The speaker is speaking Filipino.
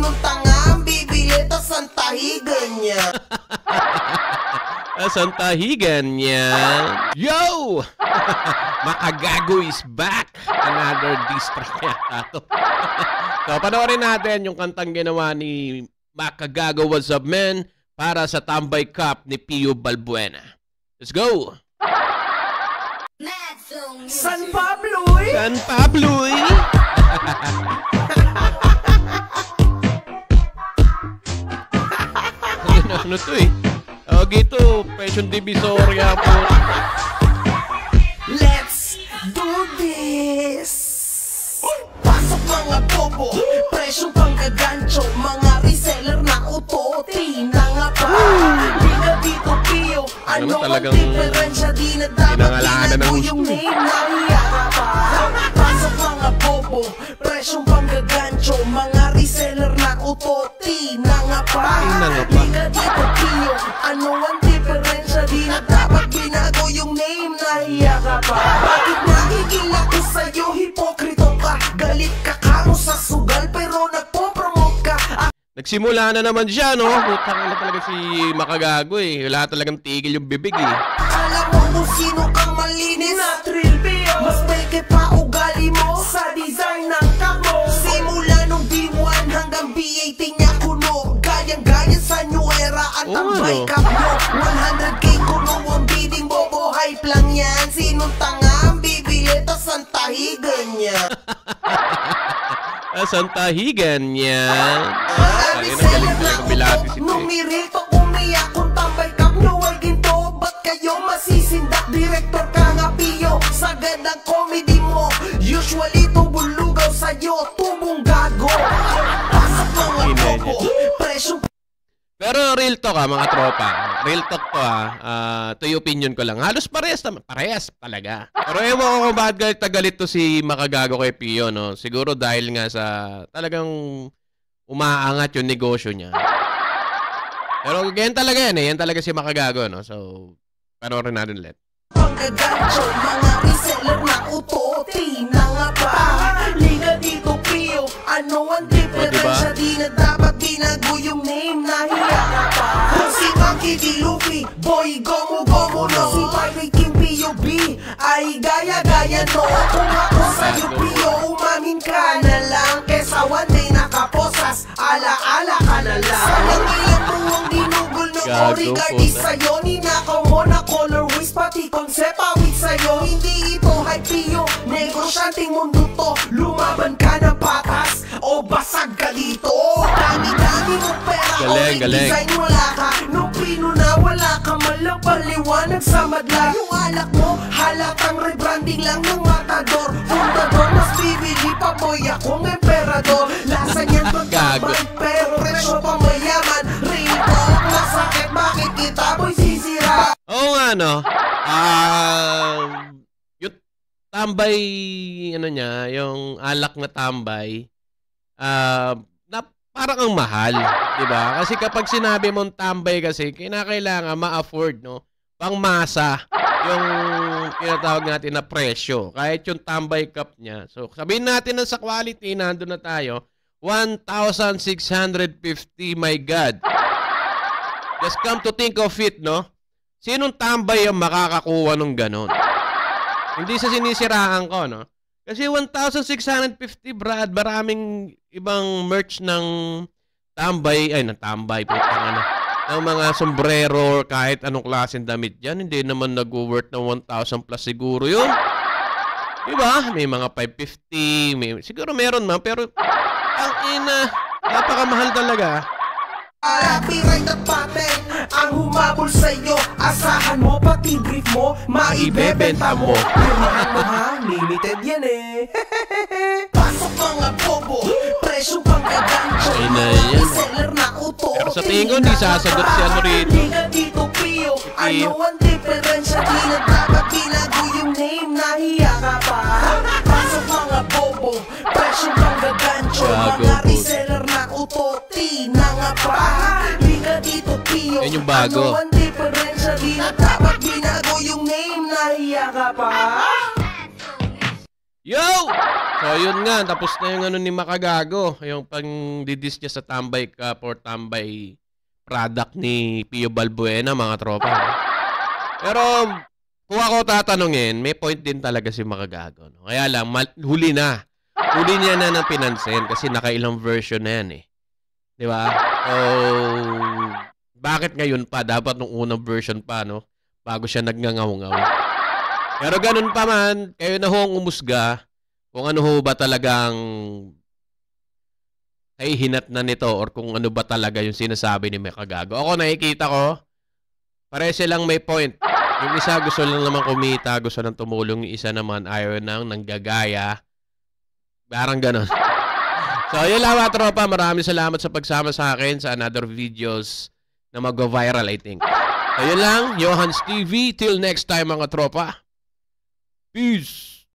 Sinong tanga ang bibili tas ang tahigan niya? Ang tahigan niya. Yo! Makagago is back. Another diss track yata to. So, panoorin natin yung kantang ginawa ni Makagago, What's Up Man, para sa Tambay Cup ni Pio Balbuena. Let's go! San Pablo'y! San Pablo'y! Ano to eh? Gito, Passion Divisoria po. Let's do this! Pasok mga bobo, presyong panggagancho, mga reseller na utote na nga pa. Di na dito Pio, ano ang diferensya? Di na dapat ginago yung name na hiyara pa. Pasok mga bobo, presyong panggagancho, mga reseller na utote na nga pa. Di na dito Pio, ano ang diferensya? Di na dapat binago yung name na hiyara pa. Bakit nakikila ko sa'yo, hipokrito ka? Galit ka kamo sa sugal pero nagpo-promote ka. Nagsimula na naman siya, no? Putang na talaga si Makagago eh. Wala talagang tigil yung bibig eh. Alam mo kung sino kang malinis na thrill Pio. Mas peke pa ugali mo sa design ng cup mo. Simula nung B1 hanggang B18 niya kuno. Gayang-gaya sa new era at tambay cup mo. 100k kuno ang bidding, bobo hype lang yan. Sinong tanga ang bibili tas ang tahigan niya? Ang tahigan niya. Numiril to umiyak kung tambay cup nyo ay ginto. Ba't kayo masisindak? Direktor ka nga Pio sa gandang comedy mo. Usually tubong lugaw sa'yo, tubong gago. Pasok mga bobo, presyong. Pero real talk mga tropa. Real talk to to yung opinion ko lang. Halos parehas talaga. Pero ewan ko kung bakit galit na galit to si Makagago kay Pio, no? Siguro dahil nga sa talagang umaangat yung negosyo niya. Pero yan talaga yan eh. Yan talaga si Makagago, no? So, panoorin natin ulit. Panggagancho, mga reseller na utote na nga pa. Liga dito Pio, ano ang diferensya? Di na dapat binago yung name na hiyara pa. Si Monkey D. Luffy, Boy Gomu no. Si Pirate King P.O.B. ay gaya-gaya no. Kung ako sa'yo Pio, umamin ka na lang. Kesa one day nakaposas, ala-ala ka na lang. Sayang ilang buwang dinugol ng Origardi sa'yo. Ninakaw mo na colorways, pati concept awit sa'yo. Hindi ito hype Pio, negosyanteng mundo to. Lumaban ka ng patas o basag ka dito. Dami-dami mong pera o design wala ka. Nung pino na wala ka malang paliwanag sa madla. Yung alak mo, halatang rebranding lang ng matador. Fundador, mas bibili pa boy akong emperador. Lasa niyan magkabay pero presyo pa mayaman. Real talk, masakit, bakit kita boy sisira? Oo nga no. Yung tambay, ano niya, yung alak na tambay, na parang ang mahal, di ba? Kasi kapag sinabi mong tambay kasi, kinakailangan ma-afford, no? Pangmasa yung tinatawag natin na presyo. Kahit yung tambay cup niya. So, sabihin natin na sa quality, nandun na tayo, 1,650, my God. Just come to think of it, no? Sinong tambay ang makakakuha ng ganon? Hindi sa sinisiraan ko, no? Kasi 1,650, Brad, maraming ibang merch ng tambay, ng mga sombrero, kahit anong klaseng damit yan, hindi naman nag-worth ng 1,000 plus siguro yun. Diba? May mga 550, siguro meron man, pero ang ina, napakamahal talaga. Copyright at patent ang humabol sa'yo. Asahan mo, pati brief mo, maibebenta mo. Pirmahan mo ha, limited yan eh. Pasok mga bobo, presyong panggagancho, reseller na uto. Pero sa tingin ko, hindi sasagot si ano rito. Liga dito Pio, ano ang diferensya? Di na dapat binago yung name na hiya ka pa. Pasok mga bobo, presyong panggagancho, mga reseller na uto. Na nga pa, liga dito Pio, yan yung bago. ano ang diferensya? Di na dapat binago yung name na hiya ka pa. Yo! So, yun nga. Tapos na yung ano ni Makagago. Yung pang-didis niya sa tambay ka for tambay product ni Pio Balbuena, mga tropa. Pero, kung ako tatanungin, may point din talaga si Makagago. No? Kaya lang, huli na. Huli niya na ng pinansin kasi nakailang version na yan eh. Di ba? So, bakit ngayon pa? Dapat nung unang version pa, no? Bago siya nagngangaw-ngaw. Pero ganun pa man, kayo na ho ang umusga kung ano ho ba talagang ay hinat na nito or kung ano ba talaga yung sinasabi ni Makagago. Ako nakikita ko, pare silang may point. Yung isa gusto lang naman kumita, gusto nang tumulong, yung isa naman ayaw nang nanggagaya. Parang ganun. So, yun lang mga tropa. Maraming salamat sa pagsama sa akin sa another videos na mag-viral, I think. So, yun lang. Johans TV. Till next time mga tropa. Peace!